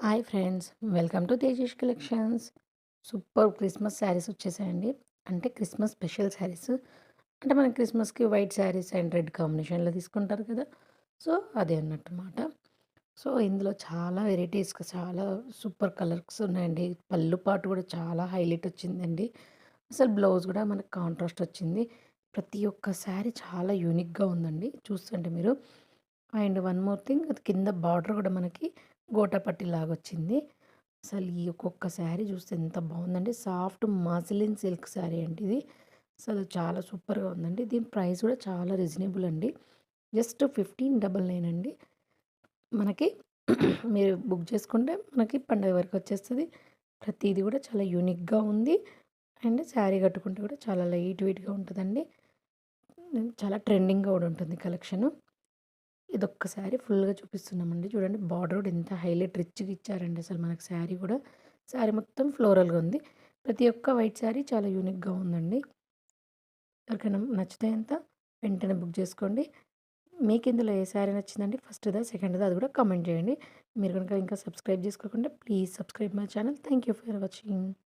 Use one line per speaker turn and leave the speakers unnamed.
Hi friends, welcome to Tejesh collections. Super Christmas saris వచ్చేసాయండి. అంటే Christmas special saris. అంటే మన క్రిస్మస్‌కి వైట్ శారీస్ అండ్ రెడ్ కాంబినేషన్‌లో తీసుకుంటారు కదా! సో, అదే అన్నట్టుమాట. సో, ఇందులో చాలా వెరైటీస్‌గా చాలా సూపర్ కలర్స్ ఉన్నాయండి. పళ్ళు పాటు కూడా చాలా హైలైట్ వచ్చిందండి. అసలు బ్లౌజ్ కూడా మనకు కాంట్రాస్ట్ వచ్చింది. ప్రతి ఒక్క శారీ చాలా యూనిక్‌గా ఉందండి. చూస్తుంటే మీరు. అండ్ వన్ మోర్ థింగ్, అది కింద బార్డర్ కూడా మనకి గోటాపట్టి లాగొచ్చింది. అసలు ఈ ఒక్కొక్క శారీ చూస్తే ఎంత బావుందంటే సాఫ్ట్ మస్లిన్ సిల్క్ శారీ అండి ఇది. అసలు చాలా సూపర్‌గా ఉందండి. దీని ప్రైస్ కూడా చాలా రీజనబుల్ అండి. జస్ట్ 1599 అండి. మనకి మీరు బుక్ చేసుకుంటే మనకి పండగ వరకు వచ్చేస్తది. ప్రతీది కూడా చాలా యూనిక్‌గా ఉంది. అండ్ శారీ కట్టుకుంటే కూడా చాలా లైట్ వెయిట్‌గా ఉంటదండి. చాలా ట్రెండింగ్‌గా కూడా ఉంటుంది కలెక్షను. ఇదొక్కసారి ఫుల్‌గా చూపిస్తున్నామండి. చూడండి, బార్డర్ కూడా ఎంత హైలైట్ రిచ్‌గా ఇచ్చారండి అసలు మనకు శారీ గూడా. శారీ మొత్తం ఫ్లోరల్‌గా ఉంది. ప్రతి ఒక్క వైట్ శారీ చాలా యూనిక్‌గా ఉందండి. ఎవరికైనా నచ్చితే గనక వెంటనే బుక్ చేసుకోండి. మీకిందులో ఏ శారీ నచ్చిందండి? ఫస్ట్‌దా? సెకండ్‌దా? అది కూడా కామెంట్ చేయండి. మీరు గనుక ఇంకా సబ్స్క్రైబ్ చేసుకోకుంటే please subscribe my channel. Thank you for watching.